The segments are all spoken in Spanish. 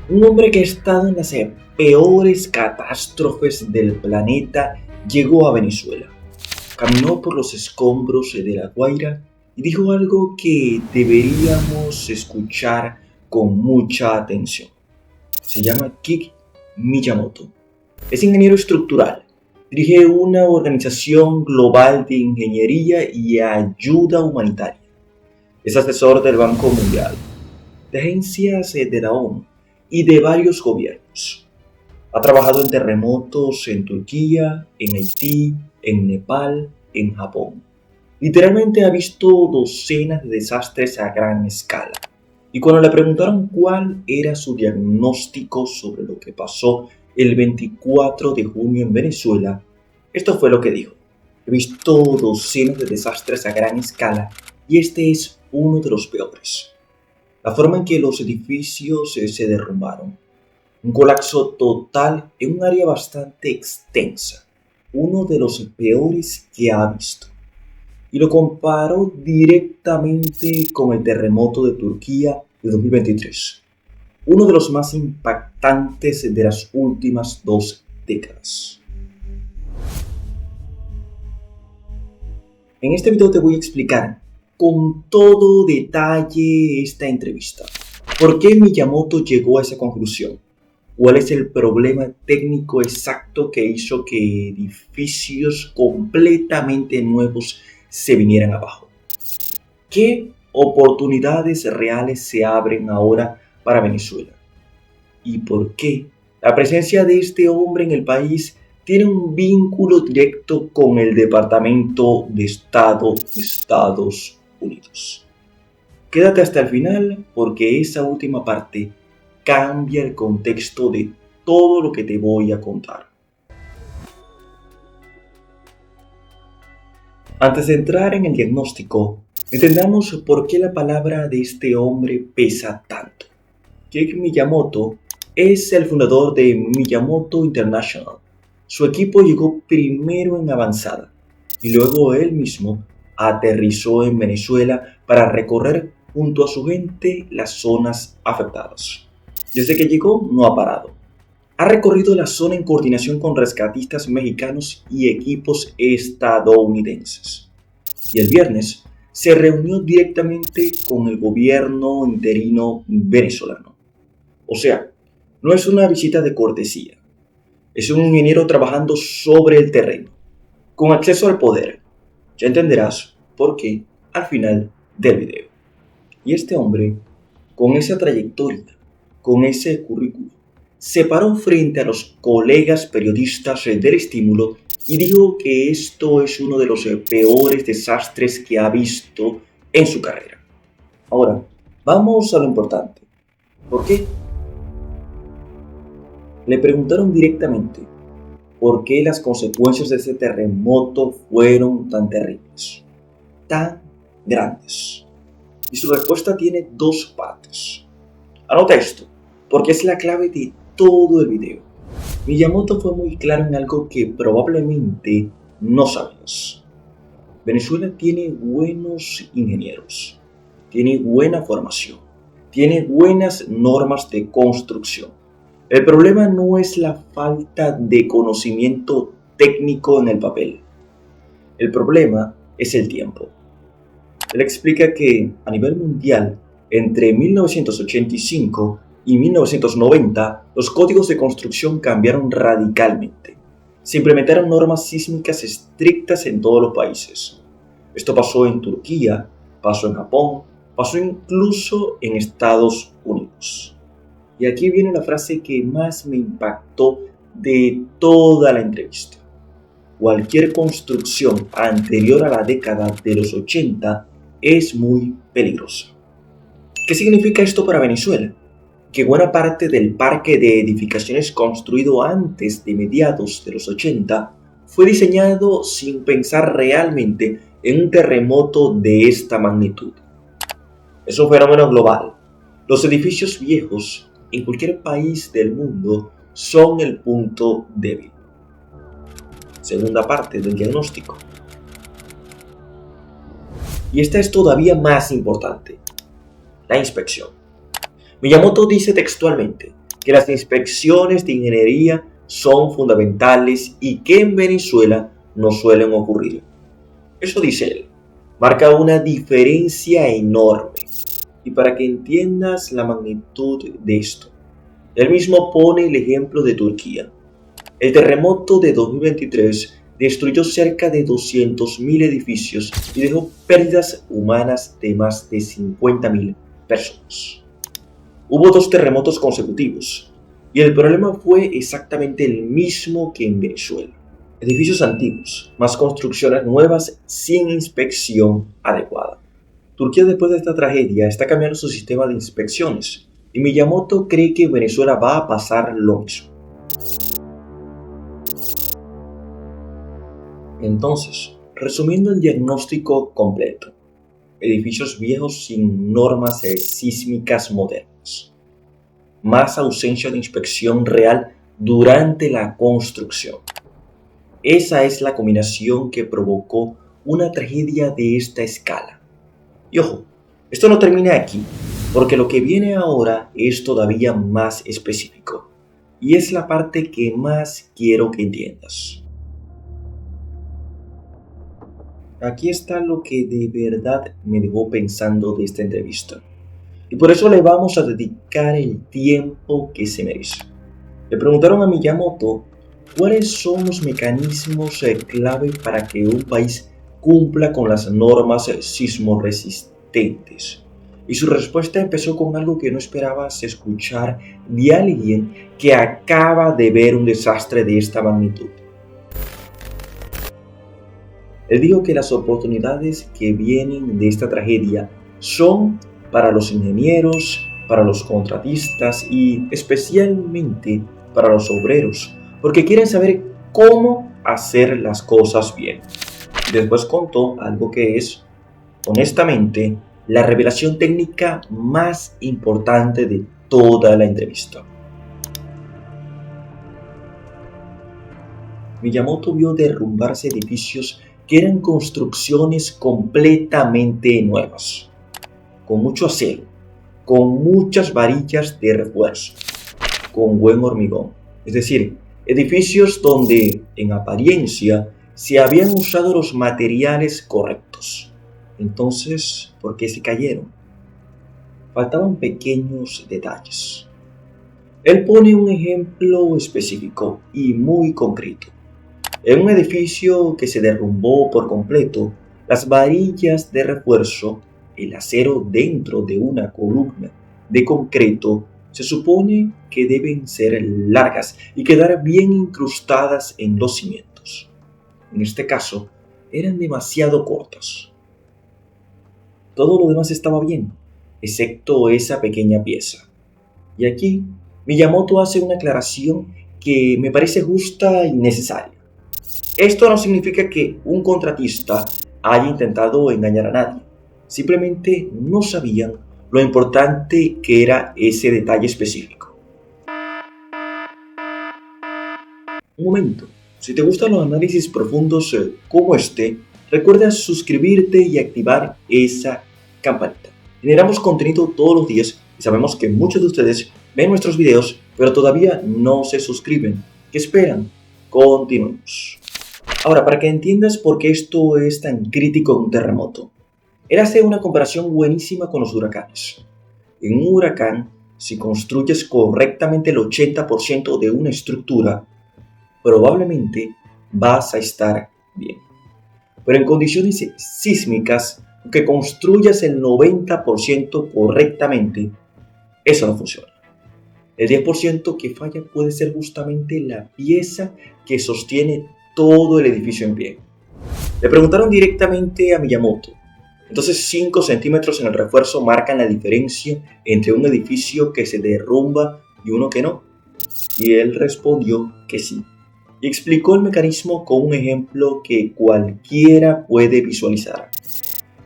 Un hombre que ha estado en las peores catástrofes del planeta llegó a Venezuela. Caminó por los escombros de La Guaira y dijo algo que deberíamos escuchar con mucha atención. Se llama Kik Miyamoto. Es ingeniero estructural. Dirige una organización global de ingeniería y ayuda humanitaria. Es asesor del Banco Mundial, de agencias de la ONU y de varios gobiernos. Ha trabajado en terremotos en Turquía, en Haití, en Nepal, en Japón. Literalmente ha visto docenas de desastres a gran escala. Y cuando le preguntaron cuál era su diagnóstico sobre lo que pasó el 24 de junio en Venezuela, esto fue lo que dijo. He visto docenas de desastres a gran escala y este es uno de los peores. La forma en que los edificios se derrumbaron. Un colapso total en un área bastante extensa. Uno de los peores que ha visto. Y lo comparó directamente con el terremoto de Turquía de 2023. Uno de los más impactantes de las últimas 2 décadas. En este video te voy a explicar con todo detalle esta entrevista. ¿Por qué Miyamoto llegó a esa conclusión? ¿Cuál es el problema técnico exacto que hizo que edificios completamente nuevos se vinieran abajo? ¿Qué oportunidades reales se abren ahora para Venezuela? ¿Y por qué la presencia de este hombre en el país tiene un vínculo directo con el Departamento de Estado de Estados Unidos? Quédate hasta el final porque esa última parte cambia el contexto de todo lo que te voy a contar. Antes de entrar en el diagnóstico, entendamos por qué la palabra de este hombre pesa tanto. Kik Miyamoto es el fundador de Miyamoto International. Su equipo llegó primero en avanzada y luego él mismo aterrizó en Venezuela para recorrer junto a su gente las zonas afectadas. Desde que llegó no ha parado. Ha recorrido la zona en coordinación con rescatistas mexicanos y equipos estadounidenses. Y el viernes se reunió directamente con el gobierno interino venezolano. O sea, no es una visita de cortesía. Es un ingeniero trabajando sobre el terreno, con acceso al poder. Ya entenderás por qué al final del video. Y este hombre, con esa trayectoria, con ese currículo, se paró frente a los colegas periodistas del estímulo y dijo que esto es uno de los peores desastres que ha visto en su carrera. Ahora, vamos a lo importante. ¿Por qué? Le preguntaron directamente por qué las consecuencias de ese terremoto fueron tan terribles, tan grandes. Y su respuesta tiene 2 partes. Anota esto, porque es la clave de todo el video. Miyamoto fue muy claro en algo que probablemente no sabías. Venezuela tiene buenos ingenieros, tiene buena formación, tiene buenas normas de construcción. El problema no es la falta de conocimiento técnico en el papel. El problema es el tiempo. Él explica que a nivel mundial, entre 1985 y 1990, los códigos de construcción cambiaron radicalmente. Se implementaron normas sísmicas estrictas en todos los países. Esto pasó en Turquía, pasó en Japón, pasó incluso en Estados Unidos. Y aquí viene la frase que más me impactó de toda la entrevista. Cualquier construcción anterior a la década de los 80 es muy peligrosa. ¿Qué significa esto para Venezuela? Que buena parte del parque de edificaciones construido antes de mediados de los 80 fue diseñado sin pensar realmente en un terremoto de esta magnitud. Es un fenómeno global. Los edificios viejos en cualquier país del mundo son el punto débil. Segunda parte del diagnóstico. Y esta es todavía más importante. La inspección. Miyamoto dice textualmente que las inspecciones de ingeniería son fundamentales y que en Venezuela no suelen ocurrir. Eso dice él, marca una diferencia enorme. Y para que entiendas la magnitud de esto, él mismo pone el ejemplo de Turquía. El terremoto de 2023 destruyó cerca de 200.000 edificios y dejó pérdidas humanas de más de 50.000 personas. Hubo 2 terremotos consecutivos y el problema fue exactamente el mismo que en Venezuela. Edificios antiguos, más construcciones nuevas sin inspección adecuada. Turquía después de esta tragedia está cambiando su sistema de inspecciones y Miyamoto cree que Venezuela va a pasar lo mismo. Entonces, resumiendo el diagnóstico completo, edificios viejos sin normas sísmicas modernas, más ausencia de inspección real durante la construcción. Esa es la combinación que provocó una tragedia de esta escala. Y ojo, esto no termina aquí, porque lo que viene ahora es todavía más específico, y es la parte que más quiero que entiendas. Aquí está lo que de verdad me dejó pensando de esta entrevista, y por eso le vamos a dedicar el tiempo que se merece. Le preguntaron a Miyamoto cuáles son los mecanismos clave para que un país cumpla con las normas sismoresistentes. Y su respuesta empezó con algo que no esperabas escuchar de alguien que acaba de ver un desastre de esta magnitud. Él dijo que las oportunidades que vienen de esta tragedia son para los ingenieros, para los contratistas y especialmente para los obreros, porque quieren saber cómo hacer las cosas bien. Después contó algo que es, honestamente, la revelación técnica más importante de toda la entrevista. Miyamoto vio derrumbarse edificios que eran construcciones completamente nuevas, con mucho acero, con muchas varillas de refuerzo, con buen hormigón. Es decir, edificios donde, en apariencia, se habían usado los materiales correctos. Entonces, ¿por qué se cayeron? Faltaban pequeños detalles. Él pone un ejemplo específico y muy concreto. En un edificio que se derrumbó por completo, las varillas de refuerzo, el acero dentro de una columna de concreto, se supone que deben ser largas y quedar bien incrustadas en los cimientos. En este caso, eran demasiado cortas. Todo lo demás estaba bien, excepto esa pequeña pieza. Y aquí, Miyamoto hace una aclaración que me parece justa y necesaria. Esto no significa que un contratista haya intentado engañar a nadie. Simplemente no sabían lo importante que era ese detalle específico. Un momento, si te gustan los análisis profundos como este, recuerda suscribirte y activar esa campanita. Generamos contenido todos los días y sabemos que muchos de ustedes ven nuestros videos, pero todavía no se suscriben. ¿Qué esperan? Continuemos. Ahora, para que entiendas por qué esto es tan crítico en un terremoto, él hace una comparación buenísima con los huracanes. En un huracán, si construyes correctamente el 80% de una estructura, probablemente vas a estar bien. Pero en condiciones sísmicas, aunque construyas el 90% correctamente, eso no funciona. El 10% que falla puede ser justamente la pieza que sostiene todo el edificio en pie. Le preguntaron directamente a Miyamoto. Entonces 5 centímetros en el refuerzo marcan la diferencia entre un edificio que se derrumba y uno que no. Y él respondió que sí. Y explicó el mecanismo con un ejemplo que cualquiera puede visualizar.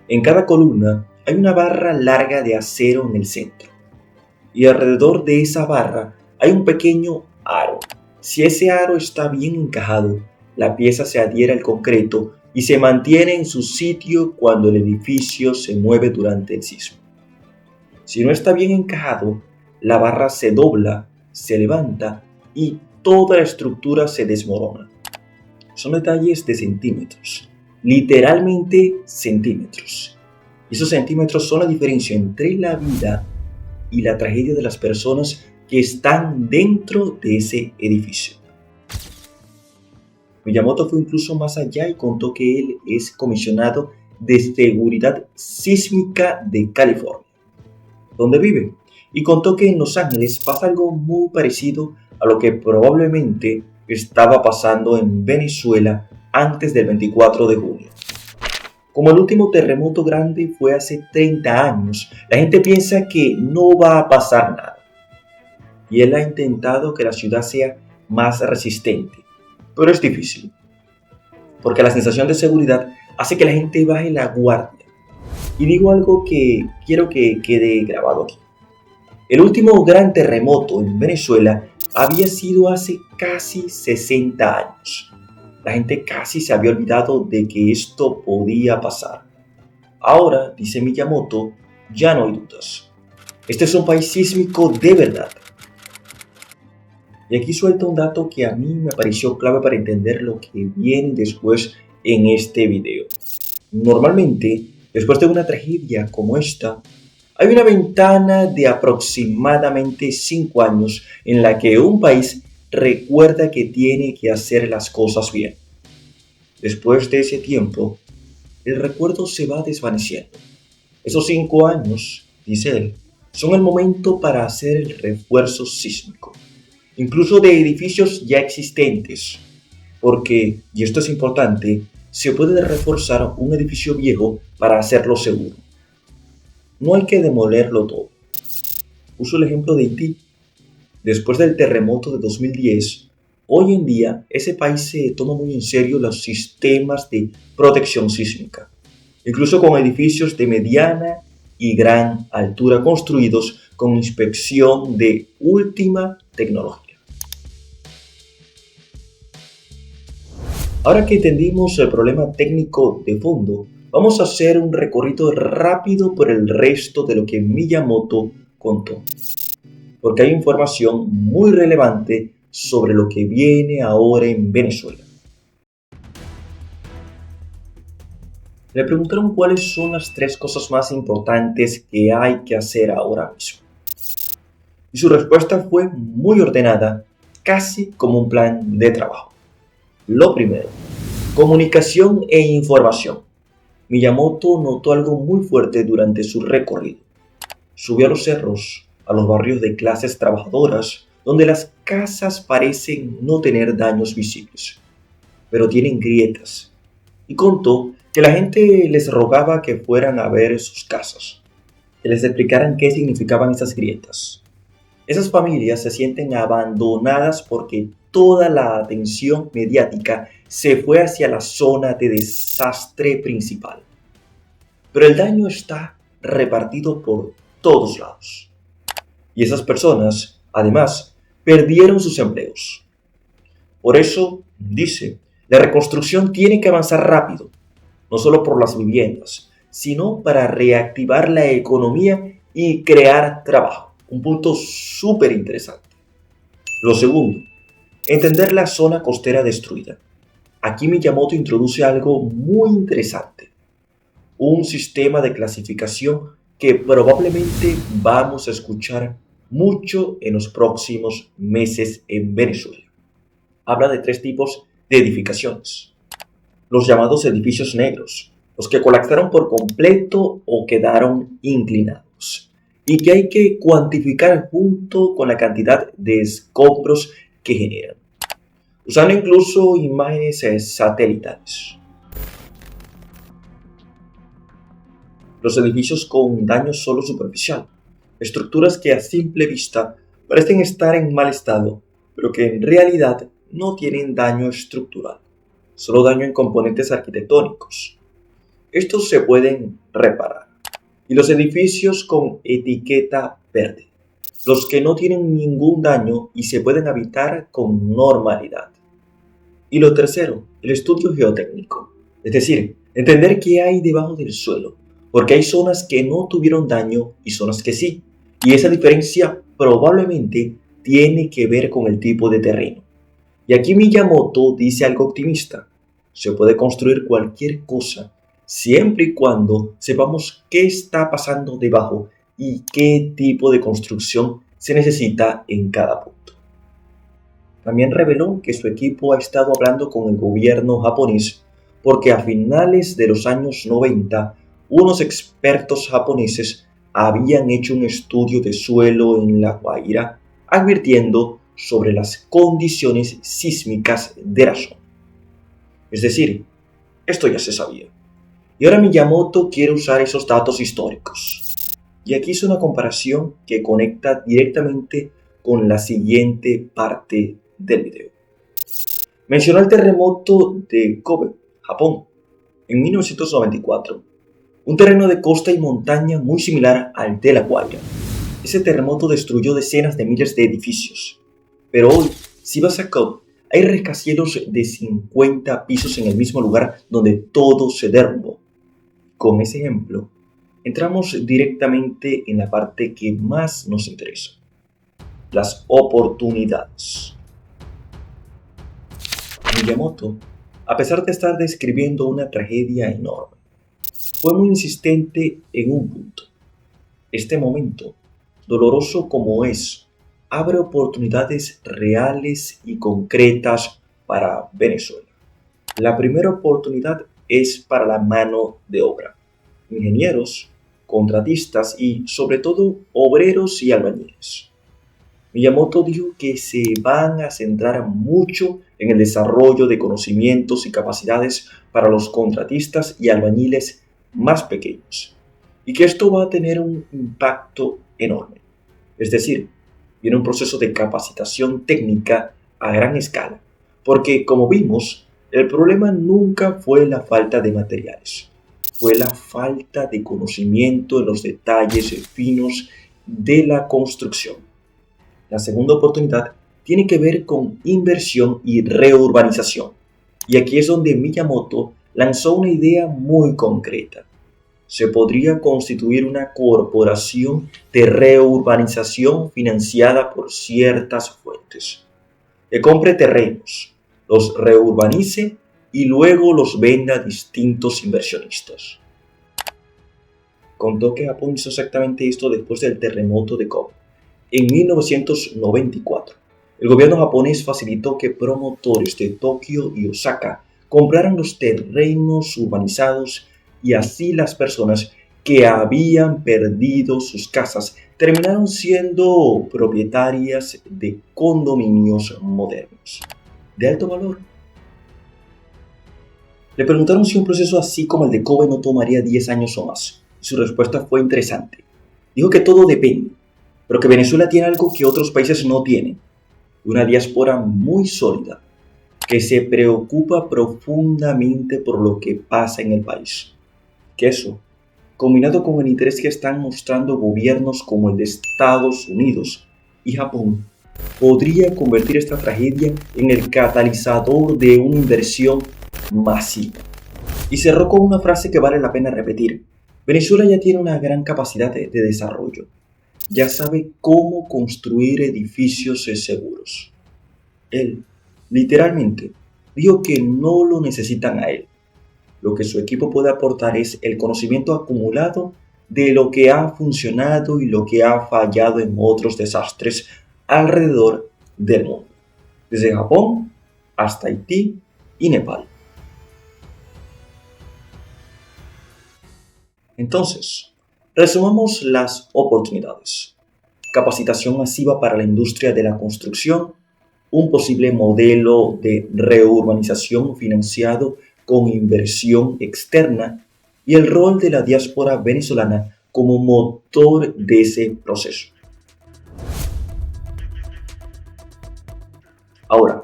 En cada columna hay una barra larga de acero en el centro. Y alrededor de esa barra hay un pequeño aro. Si ese aro está bien encajado, la pieza se adhiere al concreto y se mantiene en su sitio cuando el edificio se mueve durante el sismo. Si no está bien encajado, la barra se dobla, se levanta y toda la estructura se desmorona. Son detalles de centímetros, literalmente centímetros. Y esos centímetros son la diferencia entre la vida y la tragedia de las personas que están dentro de ese edificio. Miyamoto fue incluso más allá y contó que él es comisionado de seguridad sísmica de California, donde vive, y contó que en Los Ángeles pasa algo muy parecido a lo que probablemente estaba pasando en Venezuela antes del 24 de junio. Como el último terremoto grande fue hace 30 años, la gente piensa que no va a pasar nada. Y él ha intentado que la ciudad sea más resistente, pero es difícil, porque la sensación de seguridad hace que la gente baje la guardia. Y digo algo que quiero que quede grabado aquí. El último gran terremoto en Venezuela había sido hace casi 60 años. La gente casi se había olvidado de que esto podía pasar. Ahora, dice Miyamoto, ya no hay dudas. Este es un país sísmico de verdad. Y aquí suelta un dato que a mí me pareció clave para entender lo que viene después en este video. Normalmente, después de una tragedia como esta, hay una ventana de aproximadamente 5 años en la que un país recuerda que tiene que hacer las cosas bien. Después de ese tiempo, el recuerdo se va desvaneciendo. Esos 5 años, dice él, son el momento para hacer el refuerzo sísmico, incluso de edificios ya existentes, porque, y esto es importante, se puede reforzar un edificio viejo para hacerlo seguro. No hay que demolerlo todo. Uso el ejemplo de Haití. Después del terremoto de 2010, hoy en día ese país se toma muy en serio los sistemas de protección sísmica, incluso con edificios de mediana y gran altura construidos con inspección de última tecnología. Ahora que entendimos el problema técnico de fondo, vamos a hacer un recorrido rápido por el resto de lo que Miyamoto contó, porque hay información muy relevante sobre lo que viene ahora en Venezuela. Le preguntaron cuáles son las 3 cosas más importantes que hay que hacer ahora mismo. Y su respuesta fue muy ordenada, casi como un plan de trabajo. Lo primero, comunicación e información. Miyamoto notó algo muy fuerte durante su recorrido. Subió a los cerros, a los barrios de clases trabajadoras, donde las casas parecen no tener daños visibles, pero tienen grietas, y contó que la gente les rogaba que fueran a ver sus casas, que les explicaran qué significaban esas grietas. Esas familias se sienten abandonadas porque toda la atención mediática se fue hacia la zona de desastre principal. Pero el daño está repartido por todos lados. Y esas personas, además, perdieron sus empleos. Por eso, dice, la reconstrucción tiene que avanzar rápido, no solo por las viviendas, sino para reactivar la economía y crear trabajo. Un punto súper interesante. Lo segundo, entender la zona costera destruida. Aquí Miyamoto introduce algo muy interesante. Un sistema de clasificación que probablemente vamos a escuchar mucho en los próximos meses en Venezuela. Habla de 3 tipos de edificaciones. Los llamados edificios negros, los que colapsaron por completo o quedaron inclinados, y que hay que cuantificar junto con la cantidad de escombros que generan, usando incluso imágenes satelitales. Los edificios con daño solo superficial, estructuras que a simple vista parecen estar en mal estado, pero que en realidad no tienen daño estructural, solo daño en componentes arquitectónicos. Estos se pueden reparar. Y los edificios con etiqueta verde, los que no tienen ningún daño y se pueden habitar con normalidad. Y lo tercero, el estudio geotécnico, es decir, entender qué hay debajo del suelo, porque hay zonas que no tuvieron daño y zonas que sí, y esa diferencia probablemente tiene que ver con el tipo de terreno. Y aquí Miyamoto dice algo optimista. Se puede construir cualquier cosa siempre y cuando sepamos qué está pasando debajo y qué tipo de construcción se necesita en cada punto. También reveló que su equipo ha estado hablando con el gobierno japonés porque a finales de los años 90 unos expertos japoneses habían hecho un estudio de suelo en La Guaira advirtiendo sobre las condiciones sísmicas de la zona. Es decir, esto ya se sabía. Y ahora Miyamoto quiere usar esos datos históricos. Y aquí hizo una comparación que conecta directamente con la siguiente parte del video. Mencionó el terremoto de Kobe, Japón, en 1994. Un terreno de costa y montaña muy similar al de La Guaira. Ese terremoto destruyó decenas de miles de edificios. Pero hoy, si vas a Kobe, hay rascacielos de 50 pisos en el mismo lugar donde todo se derrumbó. Con ese ejemplo, entramos directamente en la parte que más nos interesa: las oportunidades. Miyamoto, a pesar de estar describiendo una tragedia enorme, fue muy insistente en un punto. Este momento, doloroso como es, abre oportunidades reales y concretas para Venezuela. La primera oportunidad es para la mano de obra: ingenieros, contratistas y, sobre todo, obreros y albañiles. Miyamoto dijo que se van a centrar mucho en el desarrollo de conocimientos y capacidades para los contratistas y albañiles más pequeños, y que esto va a tener un impacto enorme. Es decir, viene un proceso de capacitación técnica a gran escala, porque como vimos, el problema nunca fue la falta de materiales, fue la falta de conocimiento en los detalles finos de la construcción. La segunda oportunidad tiene que ver con inversión y reurbanización. Y aquí es donde Miyamoto lanzó una idea muy concreta. Se podría constituir una corporación de reurbanización financiada por ciertas fuentes, que compre terrenos, los reurbanice y luego los venda a distintos inversionistas. Contó que Japón hizo exactamente esto después del terremoto de Kobe. En 1994, el gobierno japonés facilitó que promotores de Tokio y Osaka compraran los terrenos urbanizados, y así las personas que habían perdido sus casas terminaron siendo propietarias de condominios modernos de alto valor. Le preguntaron si un proceso así como el de Kobe no tomaría 10 años o más. Su respuesta fue interesante. Dijo que todo depende, pero que Venezuela tiene algo que otros países no tienen: una diáspora muy sólida, que se preocupa profundamente por lo que pasa en el país. Que eso, combinado con el interés que están mostrando gobiernos como el de Estados Unidos y Japón, podría convertir esta tragedia en el catalizador de una inversión masiva. Y cerró con una frase que vale la pena repetir: Venezuela ya tiene una gran capacidad de desarrollo. Ya sabe cómo construir edificios seguros. Él, literalmente, dijo que no lo necesitan a él. Lo que su equipo puede aportar es el conocimiento acumulado de lo que ha funcionado y lo que ha fallado en otros desastres alrededor del mundo, desde Japón hasta Haití y Nepal. Entonces, resumamos las oportunidades: capacitación masiva para la industria de la construcción, un posible modelo de reurbanización financiado con inversión externa y el rol de la diáspora venezolana como motor de ese proceso. Ahora,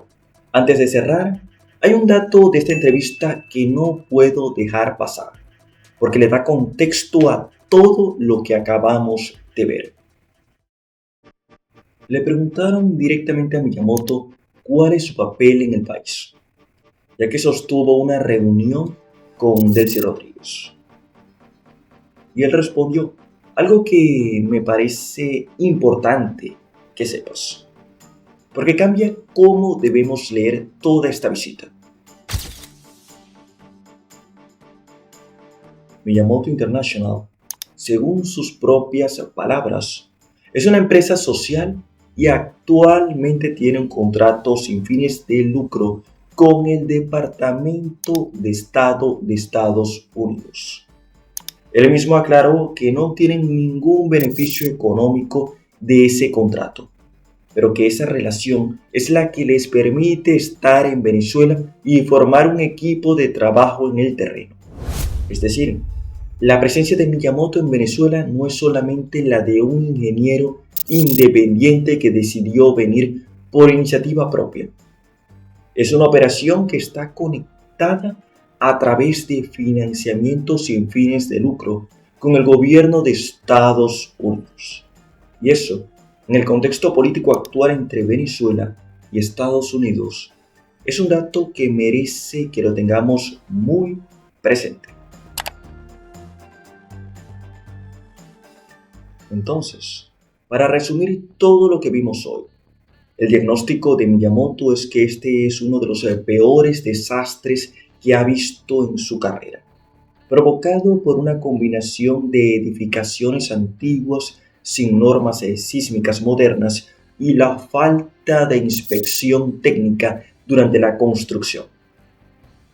antes de cerrar, hay un dato de esta entrevista que no puedo dejar pasar, porque le da contexto a todo lo que acabamos de ver. Le preguntaron directamente a Miyamoto cuál es su papel en el país, ya que sostuvo una reunión con Delcy Rodríguez. Y él respondió algo que me parece importante que sepas. porque cambia cómo debemos leer toda esta visita. Miyamoto International, según sus propias palabras, es una empresa social y actualmente tiene un contrato sin fines de lucro con el Departamento de Estado de Estados Unidos. Él mismo aclaró que no obtienen ningún beneficio económico de ese contrato, pero que esa relación es la que les permite estar en Venezuela y formar un equipo de trabajo en el terreno. Es decir, la presencia de Miyamoto en Venezuela no es solamente la de un ingeniero independiente que decidió venir por iniciativa propia. Es una operación que está conectada a través de financiamiento sin fines de lucro con el gobierno de Estados Unidos. Y eso, en el contexto político actual entre Venezuela y Estados Unidos, es un dato que merece que lo tengamos muy presente. Entonces, para resumir todo lo que vimos hoy, el diagnóstico de Miyamoto es que este es uno de los peores desastres que ha visto en su carrera, provocado por una combinación de edificaciones antiguas sin normas sísmicas modernas y la falta de inspección técnica durante la construcción.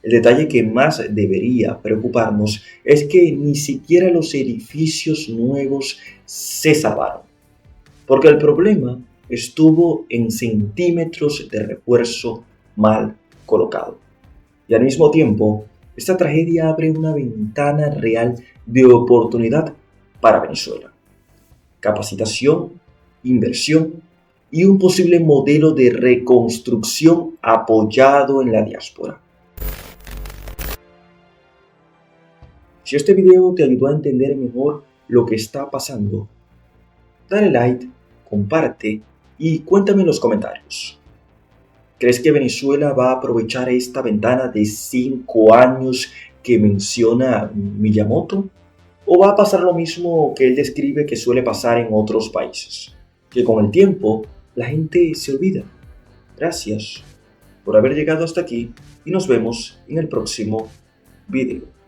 El detalle que más debería preocuparnos es que ni siquiera los edificios nuevos se salvaron, porque el problema estuvo en centímetros de refuerzo mal colocado. Y al mismo tiempo, esta tragedia abre una ventana real de oportunidad para Venezuela. Capacitación, inversión y un posible modelo de reconstrucción apoyado en la diáspora. Si este video te ayudó a entender mejor lo que está pasando, dale like, comparte y cuéntame en los comentarios. ¿Crees que Venezuela va a aprovechar esta ventana de 5 años que menciona Miyamoto? ¿O va a pasar lo mismo que él describe que suele pasar en otros países? Que con el tiempo la gente se olvida. Gracias por haber llegado hasta aquí y nos vemos en el próximo video.